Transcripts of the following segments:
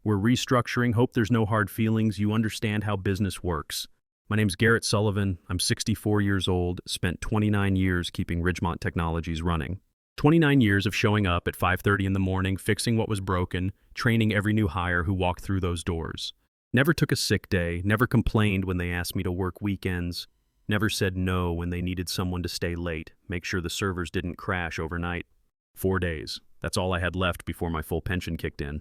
We're restructuring, hope there's no hard feelings, you understand how business works. My name's Garrett Sullivan, I'm 64 years old, spent 29 years keeping Ridgemont Technologies running. 29 years of showing up at 5:30 in the morning, fixing what was broken, training every new hire who walked through those doors. Never took a sick day, never complained when they asked me to work weekends, never said no when they needed someone to stay late, make sure the servers didn't crash overnight. 4 days. That's all I had left before my full pension kicked in.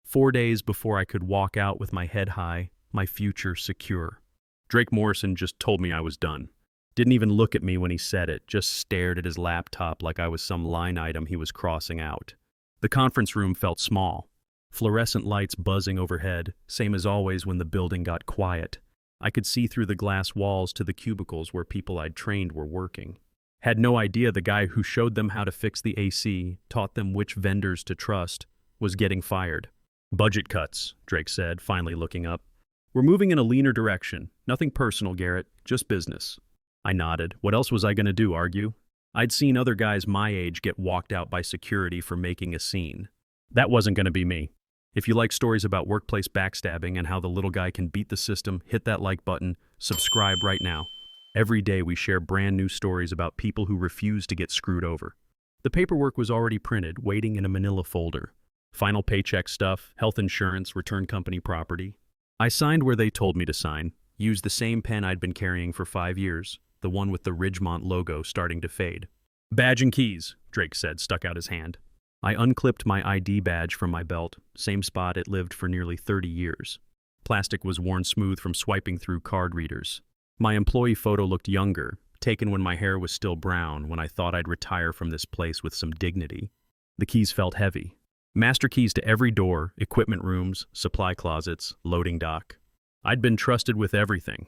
4 days before I could walk out with my head high, my future secure. Drake Morrison just told me I was done. Didn't even look at me when he said it, just stared at his laptop like I was some line item he was crossing out. The conference room felt small. Fluorescent lights buzzing overhead, same as always when the building got quiet. I could see through the glass walls to the cubicles where people I'd trained were working. Had no idea the guy who showed them how to fix the AC, taught them which vendors to trust, was getting fired. Budget cuts, Drake said, finally looking up. We're moving in a leaner direction. Nothing personal, Garrett, just business. I nodded. What else was I going to do, argue? I'd seen other guys my age get walked out by security for making a scene. That wasn't going to be me. If you like stories about workplace backstabbing and how the little guy can beat the system, hit that like button, subscribe right now. Every day we share brand new stories about people who refuse to get screwed over. The paperwork was already printed, waiting in a manila folder. Final paycheck stuff, health insurance, return company property. I signed where they told me to sign, used the same pen I'd been carrying for 5 years, the one with the Ridgemont logo starting to fade. Badge and keys, Drake said, stuck out his hand. I unclipped my ID badge from my belt, same spot it lived for nearly 30 years. Plastic was worn smooth from swiping through card readers. My employee photo looked younger, taken when my hair was still brown, when I thought I'd retire from this place with some dignity. The keys felt heavy. Master keys to every door, equipment rooms, supply closets, loading dock. I'd been trusted with everything.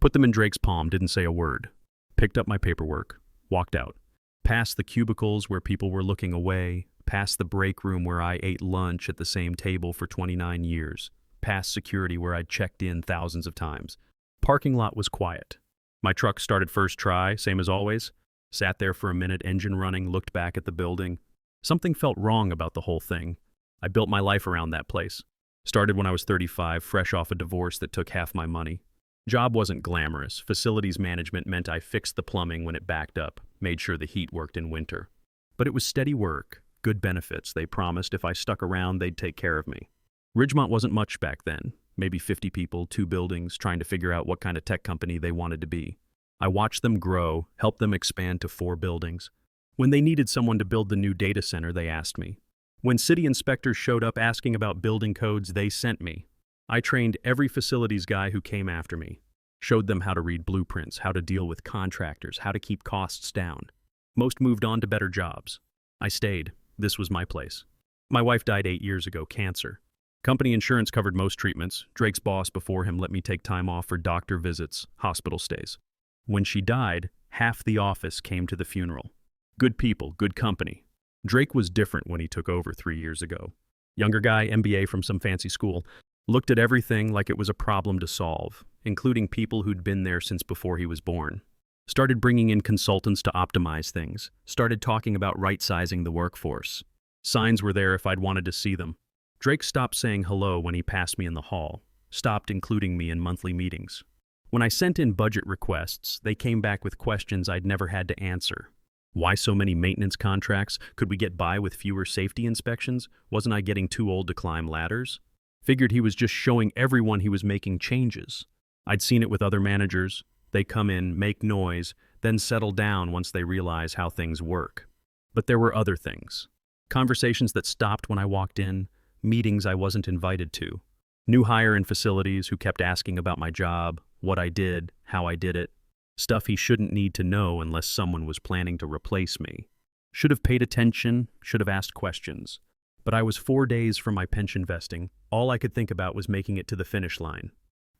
Put them in Drake's palm, didn't say a word. Picked up my paperwork, walked out. Past the cubicles where people were looking away, past the break room where I ate lunch at the same table for 29 years, past security where I'd checked in thousands of times. Parking lot was quiet. My truck started first try, same as always. Sat there for a minute, engine running, looked back at the building. Something felt wrong about the whole thing. I built my life around that place. Started when I was 35, fresh off a divorce that took half my money. Job wasn't glamorous. Facilities management meant I fixed the plumbing when it backed up, made sure the heat worked in winter. But it was steady work, good benefits. They promised if I stuck around, they'd take care of me. Ridgemont wasn't much back then. Maybe 50 people, 2 buildings, trying to figure out what kind of tech company they wanted to be. I watched them grow, helped them expand to 4 buildings. When they needed someone to build the new data center, they asked me. When city inspectors showed up asking about building codes, they sent me. I trained every facilities guy who came after me. Showed them how to read blueprints, how to deal with contractors, how to keep costs down. Most moved on to better jobs. I stayed. This was my place. My wife died 8 years ago, cancer. Company insurance covered most treatments. Drake's boss before him let me take time off for doctor visits, hospital stays. When she died, half the office came to the funeral. Good people, good company. Drake was different when he took over 3 years ago. Younger guy, MBA from some fancy school, looked at everything like it was a problem to solve, including people who'd been there since before he was born. Started bringing in consultants to optimize things. Started talking about right-sizing the workforce. Signs were there if I'd wanted to see them. Drake stopped saying hello when he passed me in the hall. Stopped including me in monthly meetings. When I sent in budget requests, they came back with questions I'd never had to answer. Why so many maintenance contracts? Could we get by with fewer safety inspections? Wasn't I getting too old to climb ladders? Figured he was just showing everyone he was making changes. I'd seen it with other managers. They come in, make noise, then settle down once they realize how things work. But there were other things. Conversations that stopped when I walked in, meetings I wasn't invited to. New hire in facilities who kept asking about my job, what I did, how I did it. Stuff he shouldn't need to know unless someone was planning to replace me. Should have paid attention, should have asked questions. But I was 4 days from my pension vesting. All I could think about was making it to the finish line.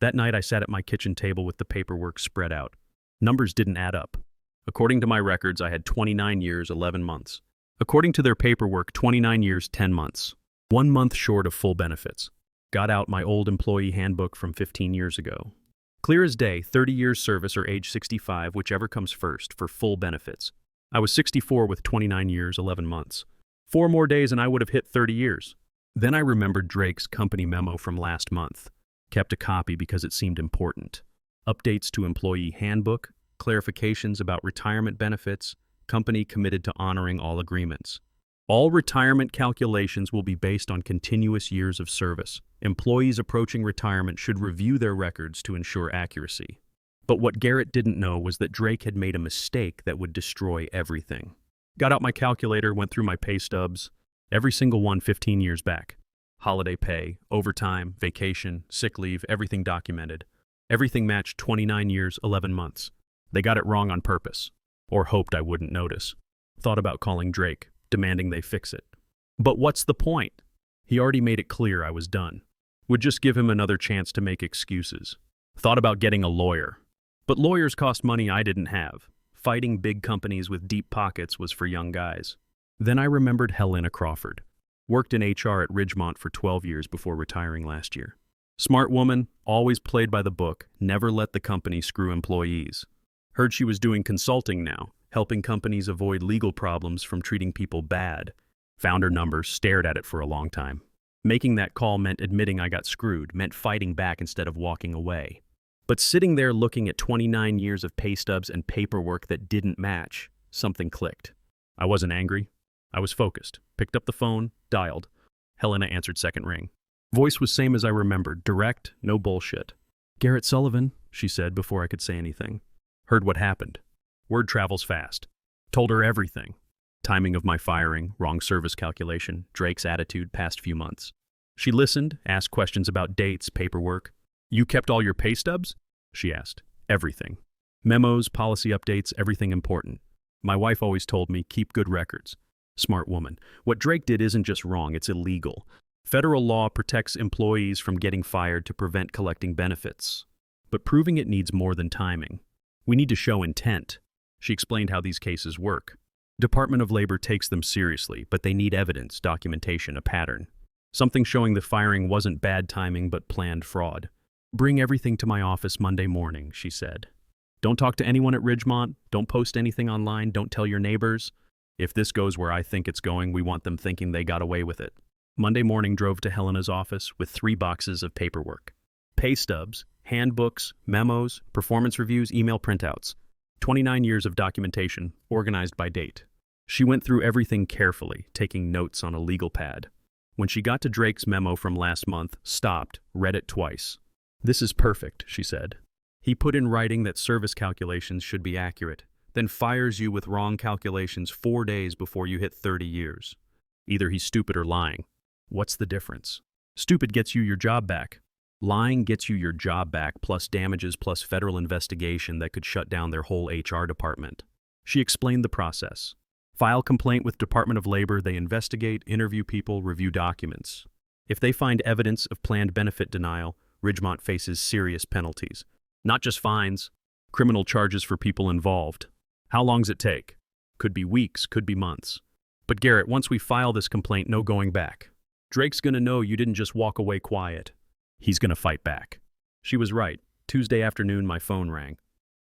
That night I sat at my kitchen table with the paperwork spread out. Numbers didn't add up. According to my records, I had 29 years, 11 months. According to their paperwork, 29 years, 10 months. 1 month short of full benefits. Got out my old employee handbook from 15 years ago. Clear as day, 30 years service or age 65, whichever comes first, for full benefits. I was 64 with 29 years, 11 months. 4 more days and I would have hit 30 years. Then I remembered Drake's company memo from last month. Kept a copy because it seemed important. Updates to employee handbook, clarifications about retirement benefits, company committed to honoring all agreements. All retirement calculations will be based on continuous years of service. Employees approaching retirement should review their records to ensure accuracy. But what Garrett didn't know was that Drake had made a mistake that would destroy everything. Got out my calculator, went through my pay stubs, every single one 15 years back. Holiday pay, overtime, vacation, sick leave, everything documented. Everything matched 29 years, 11 months. They got it wrong on purpose, or hoped I wouldn't notice. Thought about calling Drake, demanding they fix it. But what's the point? He already made it clear I was done. Would just give him another chance to make excuses. Thought about getting a lawyer. But lawyers cost money I didn't have. Fighting big companies with deep pockets was for young guys. Then I remembered Helena Crawford. Worked in HR at Ridgemont for 12 years before retiring last year. Smart woman, always played by the book, never let the company screw employees. Heard she was doing consulting now, helping companies avoid legal problems from treating people bad. Found her number, stared at it for a long time. Making that call meant admitting I got screwed, meant fighting back instead of walking away. But sitting there looking at 29 years of pay stubs and paperwork that didn't match, something clicked. I wasn't angry. I was focused. Picked up the phone, dialed. Helena answered second ring. Voice was same as I remembered, direct, no bullshit. "Garrett Sullivan," she said before I could say anything. Heard what happened. Word travels fast. Told her everything. Timing of my firing, wrong service calculation, Drake's attitude past few months. She listened, asked questions about dates, paperwork. "You kept all your pay stubs?" she asked. "Everything. Memos, policy updates, everything important. My wife always told me, keep good records." Smart woman. What Drake did isn't just wrong, it's illegal. Federal law protects employees from getting fired to prevent collecting benefits. But proving it needs more than timing. We need to show intent. She explained how these cases work. Department of Labor takes them seriously, but they need evidence, documentation, a pattern. Something showing the firing wasn't bad timing but planned fraud. "Bring everything to my office Monday morning," she said. "Don't talk to anyone at Ridgemont. Don't post anything online. Don't tell your neighbors. If this goes where I think it's going, we want them thinking they got away with it." Monday morning drove to Helena's office with 3 boxes of paperwork. Pay stubs, handbooks, memos, performance reviews, email printouts. 29 years of documentation, organized by date. She went through everything carefully, taking notes on a legal pad. When she got to Drake's memo from last month, stopped, read it twice. "This is perfect," she said. "He put in writing that service calculations should be accurate, then fires you with wrong calculations 4 days before you hit 30 years. Either he's stupid or lying. What's the difference? Stupid gets you your job back. Lying gets you your job back plus damages plus federal investigation that could shut down their whole HR department." She explained the process. File complaint with Department of Labor, they investigate, interview people, review documents. If they find evidence of planned benefit denial, Ridgemont faces serious penalties. Not just fines, criminal charges for people involved. How long's it take? Could be weeks, could be months. But Garrett, once we file this complaint, no going back. Drake's gonna know you didn't just walk away quiet. He's gonna fight back. She was right. Tuesday afternoon, my phone rang.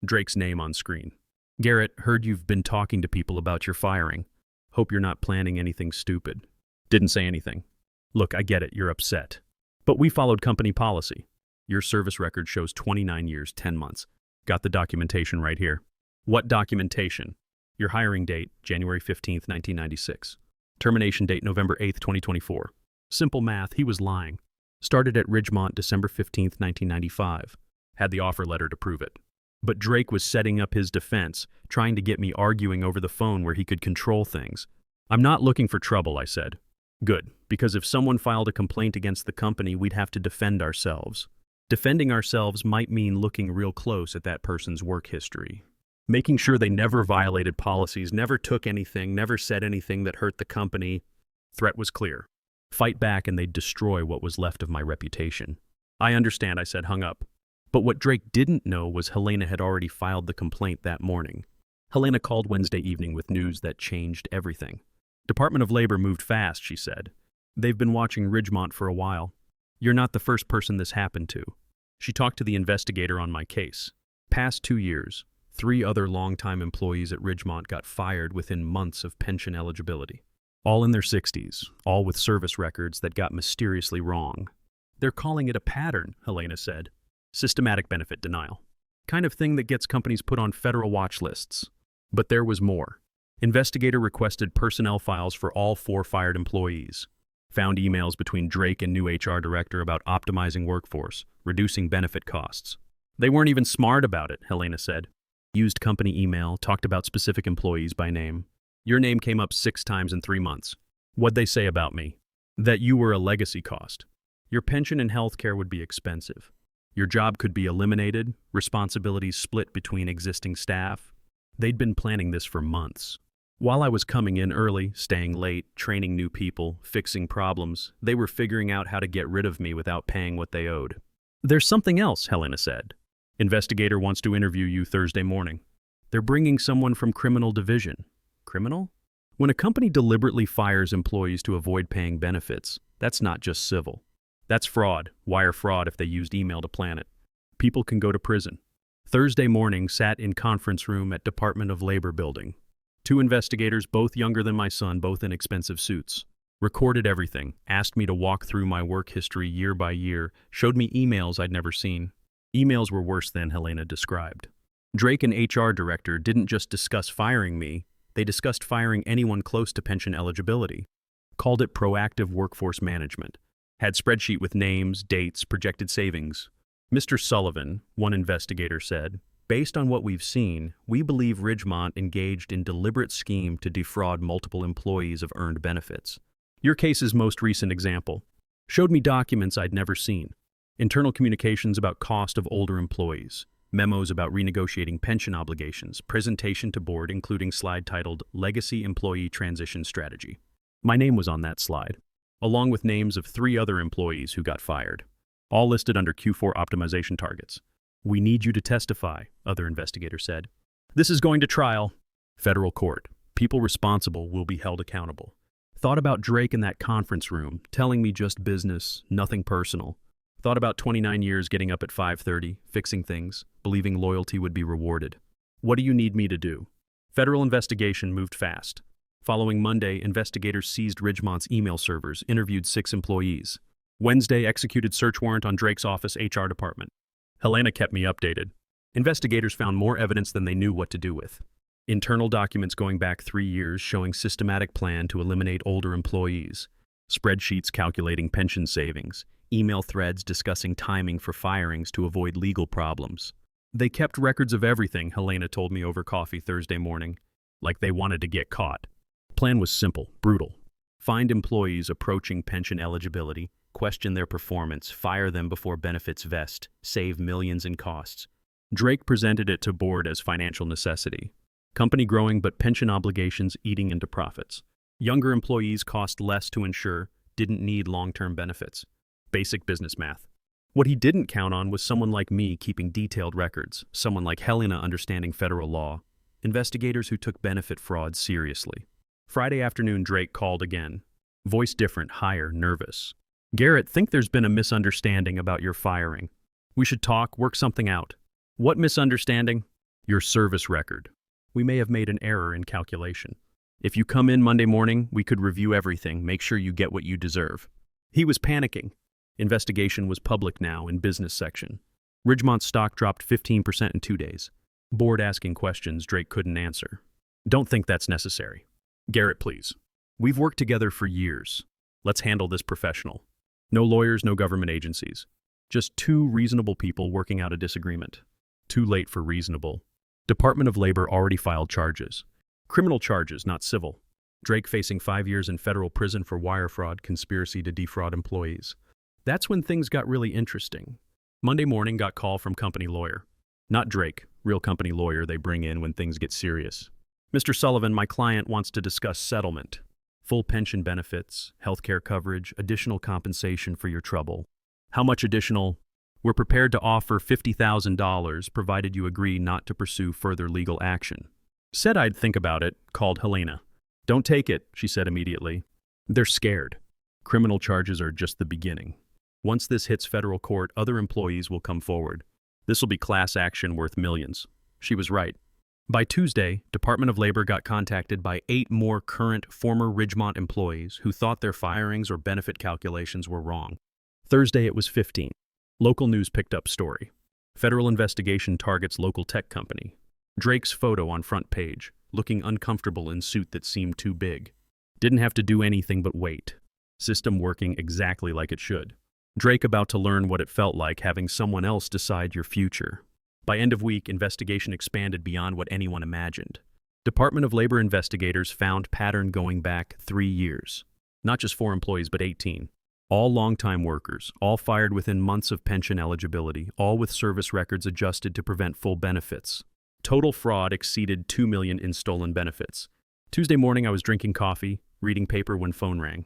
Drake's name on screen. "Garrett, heard you've been talking to people about your firing. Hope you're not planning anything stupid." Didn't say anything. "Look, I get it, you're upset. But we followed company policy. Your service record shows 29 years, 10 months. Got the documentation right here." "What documentation?" "Your hiring date, January 15th, 1996. Termination date, November 8th, 2024. Simple math, he was lying. Started at Ridgemont December 15th, 1995. Had the offer letter to prove it. But Drake was setting up his defense, trying to get me arguing over the phone where he could control things. "I'm not looking for trouble," I said. "Good, because if someone filed a complaint against the company, we'd have to defend ourselves. Defending ourselves might mean looking real close at that person's work history. Making sure they never violated policies, never took anything, never said anything that hurt the company." Threat was clear. Fight back and they'd destroy what was left of my reputation. "I understand," I said, hung up. But what Drake didn't know was Helena had already filed the complaint that morning. Helena called Wednesday evening with news that changed everything. "Department of Labor moved fast," she said. "They've been watching Ridgemont for a while. You're not the first person this happened to." She talked to the investigator on my case. Past 2 years, 3 other longtime employees at Ridgemont got fired within months of pension eligibility. All in their 60s, all with service records that got mysteriously wrong. They're calling it a pattern, Helena said. Systematic benefit denial. Kind of thing that gets companies put on federal watch lists. But there was more. Investigator requested personnel files for all 4 fired employees. Found emails between Drake and new HR director about optimizing workforce, reducing benefit costs. They weren't even smart about it, Helena said. Used company email, talked about specific employees by name. Your name came up 6 times in 3 months. What'd they say about me? That you were a legacy cost. Your pension and health care would be expensive. Your job could be eliminated, responsibilities split between existing staff. They'd been planning this for months. While I was coming in early, staying late, training new people, fixing problems, they were figuring out how to get rid of me without paying what they owed. There's something else, Helena said. Investigator wants to interview you Thursday morning. They're bringing someone from criminal division. Criminal? When a company deliberately fires employees to avoid paying benefits, that's not just civil. That's fraud, wire fraud if they used email to plan it. People can go to prison. Thursday morning, sat in conference room at Department of Labor building. 2 investigators, both younger than my son, both in expensive suits. Recorded everything, asked me to walk through my work history year by year, showed me emails I'd never seen. Emails were worse than Helena described. Drake and HR director didn't just discuss firing me, they discussed firing anyone close to pension eligibility. Called it proactive workforce management. Had spreadsheet with names, dates, projected savings. Mr. Sullivan, one investigator said, based on what we've seen, we believe Ridgemont engaged in deliberate scheme to defraud multiple employees of earned benefits. Your case's most recent example showed me documents I'd never seen. Internal communications about cost of older employees, memos about renegotiating pension obligations, presentation to board including slide titled Legacy Employee Transition Strategy. My name was on that slide, along with names of 3 other employees who got fired, all listed under Q4 optimization targets. We need you to testify, other investigator said. This is going to trial. Federal court. People responsible will be held accountable. Thought about Drake in that conference room, telling me just business, nothing personal. Thought about 29 years getting up at 5:30, fixing things, believing loyalty would be rewarded. What do you need me to do? Federal investigation moved fast. Following Monday, investigators seized Ridgemont's email servers, interviewed 6 employees. Wednesday, executed search warrant on Drake's office HR department. Helena kept me updated. Investigators found more evidence than they knew what to do with. Internal documents going back 3 years showing systematic plan to eliminate older employees. Spreadsheets calculating pension savings. Email threads discussing timing for firings to avoid legal problems. They kept records of everything, Helena told me over coffee Thursday morning. Like they wanted to get caught. Plan was simple, brutal. Find employees approaching pension eligibility, question their performance, fire them before benefits vest, save millions in costs. Drake presented it to board as financial necessity. Company growing but pension obligations eating into profits. Younger employees cost less to insure, didn't need long-term benefits. Basic business math. What he didn't count on was someone like me keeping detailed records, someone like Helena understanding federal law, investigators who took benefit fraud seriously. Friday afternoon, Drake called again. Voice different, higher, nervous. Garrett, think there's been a misunderstanding about your firing. We should talk, work something out. What misunderstanding? Your service record. We may have made an error in calculation. If you come in Monday morning, we could review everything, make sure you get what you deserve. He was panicking. Investigation was public now in business section. Ridgemont's stock dropped 15% in 2 days. Board asking questions Drake couldn't answer. Don't think that's necessary. Garrett, please. We've worked together for years. Let's handle this professional. No lawyers, no government agencies. Just 2 reasonable people working out a disagreement. Too late for reasonable. Department of Labor already filed charges. Criminal charges, not civil. Drake facing 5 years in federal prison for wire fraud, conspiracy to defraud employees. That's when things got really interesting. Monday morning got call from company lawyer. Not Drake, real company lawyer they bring in when things get serious. Mr. Sullivan, my client wants to discuss settlement. Full pension benefits, healthcare coverage, additional compensation for your trouble. How much additional? We're prepared to offer $50,000 provided you agree not to pursue further legal action. Said I'd think about it, called Helena. Don't take it, she said immediately. They're scared. Criminal charges are just the beginning. Once this hits federal court, other employees will come forward. This will be class action worth millions. She was right. By Tuesday, Department of Labor got contacted by 8 more current former Ridgemont employees who thought their firings or benefit calculations were wrong. Thursday, it was 15. Local news picked up story. Federal investigation targets local tech company. Drake's photo on front page, looking uncomfortable in suit that seemed too big. Didn't have to do anything but wait. System working exactly like it should. Drake about to learn what it felt like having someone else decide your future. By end of week, investigation expanded beyond what anyone imagined. Department of Labor investigators found pattern going back 3 years. Not just 4 employees, but 18. All longtime workers, all fired within months of pension eligibility, all with service records adjusted to prevent full benefits. Total fraud exceeded $2 million in stolen benefits. Tuesday morning, I was drinking coffee, reading paper when phone rang.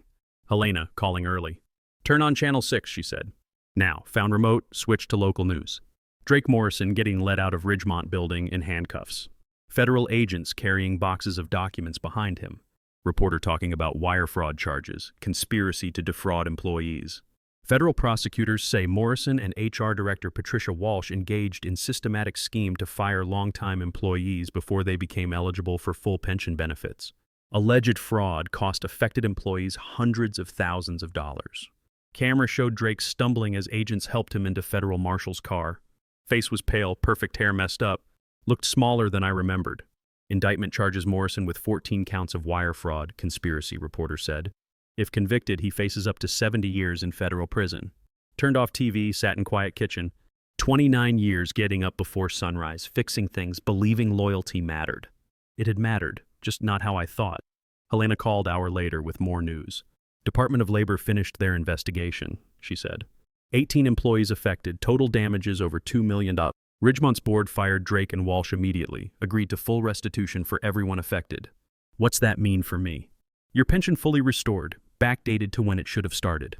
Helena, calling early. Turn on channel 6, she said. Now, found remote, switched to local news. Drake Morrison getting let out of Ridgemont building in handcuffs. Federal agents carrying boxes of documents behind him. Reporter talking about wire fraud charges, conspiracy to defraud employees. Federal prosecutors say Morrison and HR Director Patricia Walsh engaged in systematic scheme to fire longtime employees before they became eligible for full pension benefits. Alleged fraud cost affected employees hundreds of thousands of dollars. Camera showed Drake stumbling as agents helped him into federal marshal's car. Face was pale, perfect hair messed up. Looked smaller than I remembered. Indictment charges Morrison with 14 counts of wire fraud, conspiracy, reporter said. If convicted, he faces up to 70 years in federal prison. Turned off TV, sat in quiet kitchen. 29 years getting up before sunrise, fixing things, believing loyalty mattered. It had mattered, just not how I thought. Helena called hour later with more news. Department of Labor finished their investigation, she said. 18 employees affected, total damages over $2 million. Ridgemont's board fired Drake and Walsh immediately, agreed to full restitution for everyone affected. What's that mean for me? Your pension fully restored, backdated to when it should have started.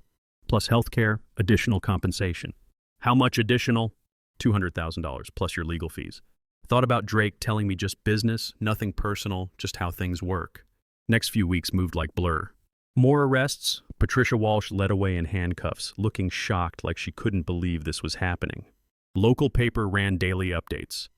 Plus healthcare, additional compensation. How much additional? $200,000 plus your legal fees. Thought about Drake telling me just business, nothing personal, just how things work. Next few weeks moved like blur. More arrests? Patricia Walsh led away in handcuffs, looking shocked like she couldn't believe this was happening. Local paper ran daily updates.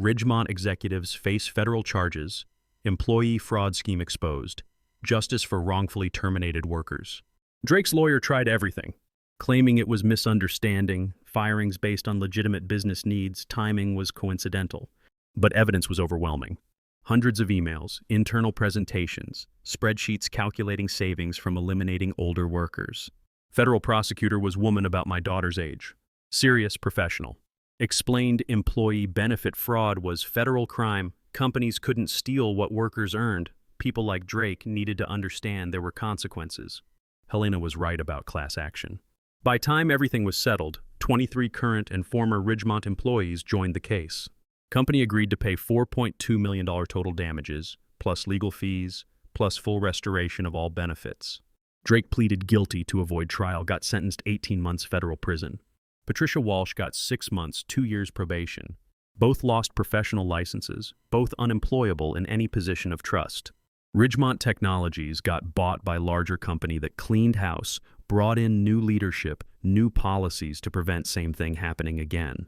Ridgemont executives face federal charges. Employee fraud scheme exposed. Justice for wrongfully terminated workers. Drake's lawyer tried everything, claiming it was misunderstanding, firings based on legitimate business needs, timing was coincidental. But evidence was overwhelming. Hundreds of emails, internal presentations, spreadsheets calculating savings from eliminating older workers. Federal prosecutor was woman about my daughter's age. Serious professional. Explained employee benefit fraud was federal crime. Companies couldn't steal what workers earned. People like Drake needed to understand there were consequences. Helena was right about class action. By time everything was settled, 23 current and former Ridgemont employees joined the case. Company agreed to pay $4.2 million total damages, plus legal fees, plus full restoration of all benefits. Drake pleaded guilty to avoid trial, got sentenced 18 months federal prison. Patricia Walsh got 6 months, 2 years probation. Both lost professional licenses, both unemployable in any position of trust. Ridgemont Technologies got bought by larger company that cleaned house, brought in new leadership, new policies to prevent same thing happening again.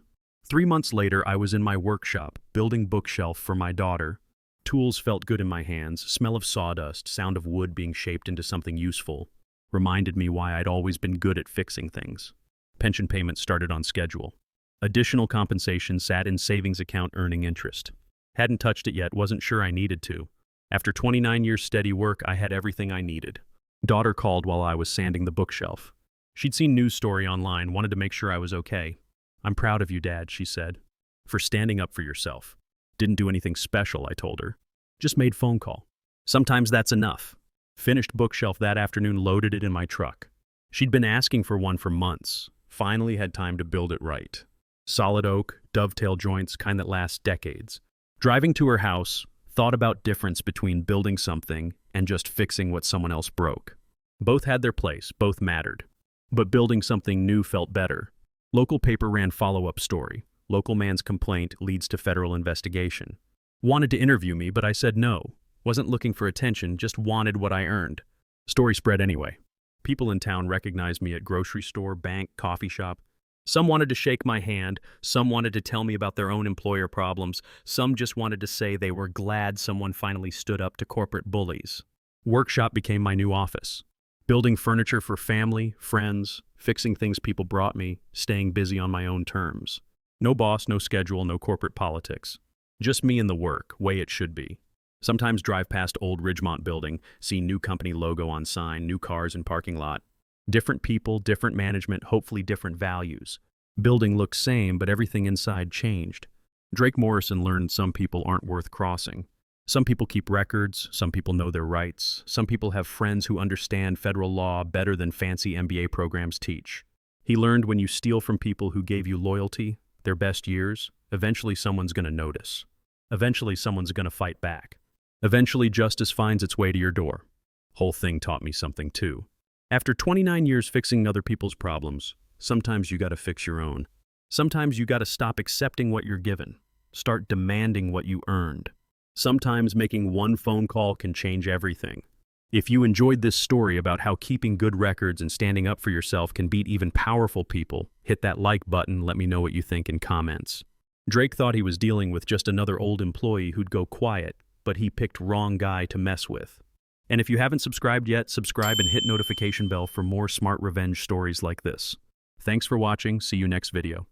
3 months later, I was in my workshop, building bookshelf for my daughter. Tools felt good in my hands, smell of sawdust, sound of wood being shaped into something useful. Reminded me why I'd always been good at fixing things. Pension payments started on schedule. Additional compensation sat in savings account earning interest. Hadn't touched it yet, wasn't sure I needed to. After 29 years steady work, I had everything I needed. Daughter called while I was sanding the bookshelf. She'd seen news story online, wanted to make sure I was okay. I'm proud of you, Dad, she said, for standing up for yourself. Didn't do anything special, I told her. Just made phone call. Sometimes that's enough. Finished bookshelf that afternoon, loaded it in my truck. She'd been asking for one for months. Finally had time to build it right. Solid oak, dovetail joints, kind that lasts decades. Driving to her house, thought about difference between building something and just fixing what someone else broke. Both had their place, both mattered. But building something new felt better. Local paper ran follow-up story. Local man's complaint leads to federal investigation. Wanted to interview me, but I said no. Wasn't looking for attention, just wanted what I earned. Story spread anyway. People in town recognized me at grocery store, bank, coffee shop. Some wanted to shake my hand, some wanted to tell me about their own employer problems, some just wanted to say they were glad someone finally stood up to corporate bullies. Workshop became my new office. Building furniture for family, friends, fixing things people brought me, staying busy on my own terms. No boss, no schedule, no corporate politics. Just me and the work, way it should be. Sometimes drive past old Ridgemont building, see new company logo on sign, new cars in parking lot. Different people, different management, hopefully different values. Building looks same, but everything inside changed. Drake Morrison learned some people aren't worth crossing. Some people keep records, some people know their rights, some people have friends who understand federal law better than fancy MBA programs teach. He learned when you steal from people who gave you loyalty, their best years, eventually someone's gonna notice. Eventually someone's gonna fight back. Eventually justice finds its way to your door. Whole thing taught me something too. After 29 years fixing other people's problems, sometimes you gotta fix your own. Sometimes you gotta stop accepting what you're given. Start demanding what you earned. Sometimes making one phone call can change everything. If you enjoyed this story about how keeping good records and standing up for yourself can beat even powerful people, hit that like button, let me know what you think in comments. Drake thought he was dealing with just another old employee who'd go quiet, but he picked wrong guy to mess with. And if you haven't subscribed yet, subscribe and hit notification bell for more smart revenge stories like this. Thanks for watching. See you next video.